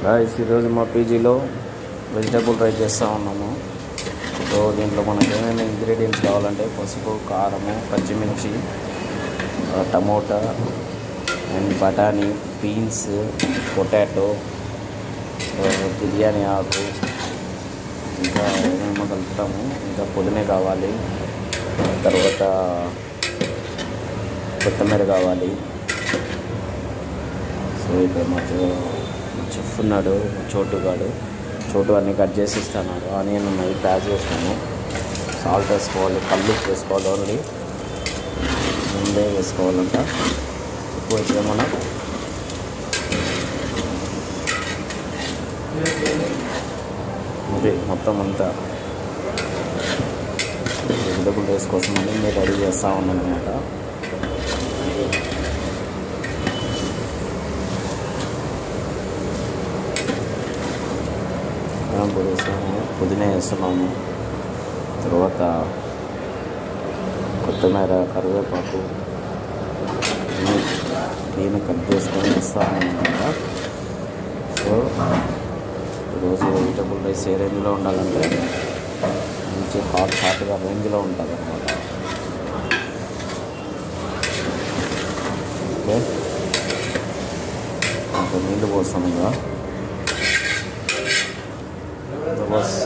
Guys ఈరోజు మా పీజీలో వెజిటేబుల్ రైస్ చేస్తూ ఉన్నాము. సో దీంట్లో మనకు ఏమేమి ఇంగ్రీడియంట్స్ కావాలంటే పసుపు, కారము, పచ్చిమిర్చి, టమోటా అండ్ బఠానీ, బీన్స్, పొటాటో, బిర్యానీ ఆకు, ఇంకా ఏమేమో కలుపుతాము. ఇంకా పుదీనా కావాలి, తర్వాత కొత్తిమీర కావాలి. సో ఇక్కడ మా చెఫ్ ఉన్నాడు, చోటు అన్నీ కట్ చేసి ఇస్తున్నాడు. ఆనియన్ ఉన్నాయి, ప్యాజ్ వేసినాము, సాల్ట్ వేసుకోవాలి, కళ్ళు వేసుకోవాలి, ఓన్లీ ముందే వేసుకోవాలంట. ఎక్కువ అయితే మనం ఇది మొత్తం అంతా వెజిటబుల్ రైస్ కోసం అని మేము రెడీ చేస్తూ ఉన్నాం అన్నమాట. పుదీనా వేస్తున్నాము, తర్వాత కొత్తిమీర, కరివేపాకు దీన్ని కట్ చేసుకొని ఇస్తాము అన్నమాట. సో ఈరోజు వెజిటబుల్ రైస్ ఏ రేంజ్లో ఉండాలంటే మంచి హాట్గా రేంజ్లో ఉంటుంది అన్నమాట. ఓకే, కొంచెం నీళ్ళు పోస్తాం ఇంకా. బస్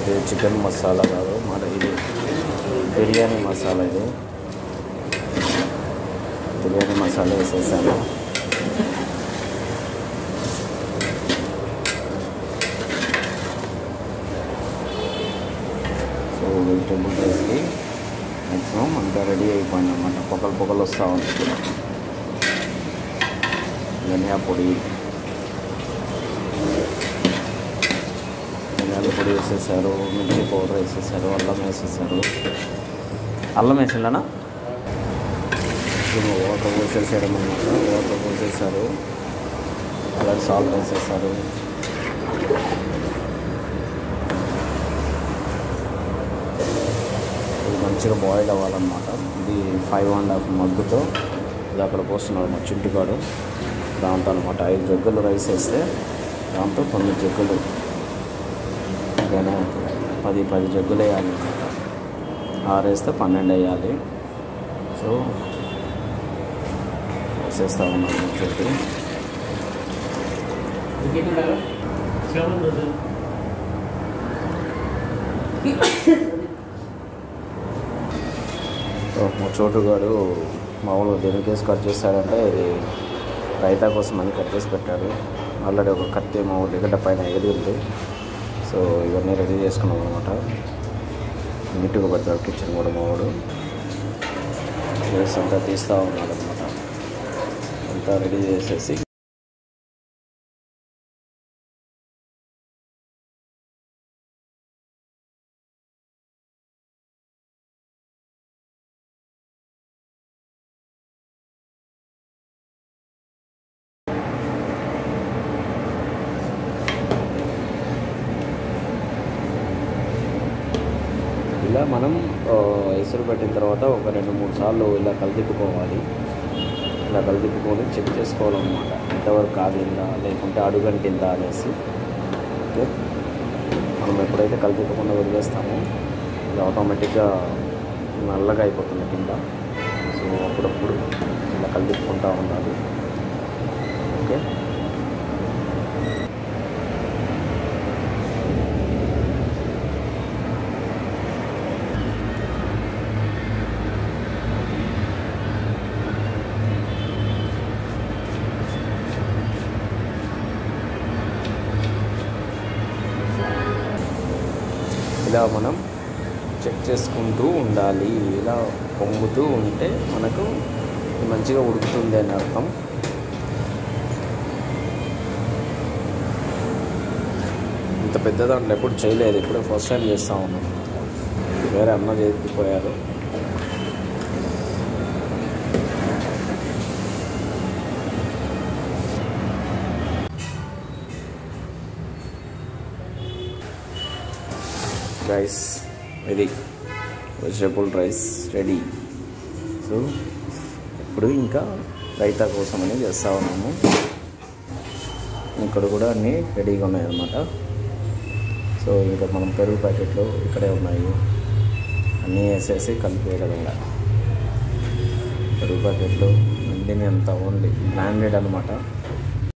ఇది చికెన్ మసాలా కాదు, మరి ఇది బిర్యానీ మసాలా. ఇది బిర్యానీ మసాలా వేసేసాను. సో వెజిటబుల్ రైస్కి మ్యాక్సిమం అంతా రెడీ అయిపోయింది అన్నమాట. పొగలు వస్తూ ఉంటుంది. ధనియా పొడి వేసేసారు, మిర్చి పౌడర్ వేసేసారు, అల్లం వేసేసారు. అల్లం వేసిండనా వాటర్ పోసేసాడు అన్నమాట. వాటర్ పోసేసారు, అలాగే సాల్ట్ వేసేసారు. మంచిగా బాయిల్ అవ్వాలన్నమాట. ఇది 5.5 మగ్గుతో ఇది అక్కడ పోస్తున్నాడు మా చింటిగాడు. దాంతో అనమాట 5 జగ్గులు రైస్ వేస్తే దాంతో 9 జగ్గులు, ఓకేనా, 10 జగ్గులు వేయాలి అనమాట. 6 వేస్తే 12 వేయాలి. సో వేసేస్తా ఉన్నాను చెప్పి మా చోటుగాడు మామూలుగా దేనికేసి కట్ చేస్తాడంటే ఇది రైతా కోసం అని కట్ చేసి పెట్టాడు. ఆల్రెడీ ఒక కత్తి మా ఉల్లిగడ్డ పైన ఎగిరింది. సో ఇవన్నీ రెడీ చేసుకున్నాం అనమాట. నీట్గా పెడతాడు కిచెన్ కూడా మావాడు. రైస్ అంతా తీస్తూ ఉన్నాడు అనమాట. అంతా రెడీ చేసేసి ఇలా మనం ఎసురు పెట్టిన తర్వాత ఒక 2-3 సార్లు ఇలా కలిదిప్పుకోవాలి. ఇలా కలిదిప్పుకొని చెక్ చేసుకోవాలన్నమాట, ఎంతవరకు కాగిందా లేకుంటే అడుగంటిందా అనేసి. ఓకే, మనం ఎప్పుడైతే కలిదిప్పకుండా వదిలేస్తామో ఇది ఆటోమేటిక్గా నల్లగా అయిపోతుంది కింద. సో అప్పుడప్పుడు ఇలా కలిదిప్పుకుంటూ ఉండాలి. ఓకే, ఇలా మనం చెక్ చేసుకుంటూ ఉండాలి. ఇలా పొంగుతూ ఉంటే మనకు మంచిగా ఉడుకుతుంది అని అర్థం. ఇంత పెద్ద దాంట్లో ఎప్పుడు చేయలేదు, ఇప్పుడే ఫస్ట్ టైం చేస్తూ ఉన్నాం. వేరే అన్న చేసిపోయారు. గైస్ ఇది వెజిటబుల్ రైస్ రెడీ. సో ఇప్పుడు ఇంకా రైతా కోసం అని చేస్తూ ఉన్నాము. ఇక్కడ కూడా అన్నీ రెడీగా ఉన్నాయన్నమాట. సో ఇంకా మనం పెరుగు ప్యాకెట్లు ఇక్కడే ఉన్నాయి, అన్నీ వేసేసి కలిపేయడంగా. పెరుగు ప్యాకెట్లు అన్నీ అంతా ఓన్లీ బ్రాండెడ్ అనమాట.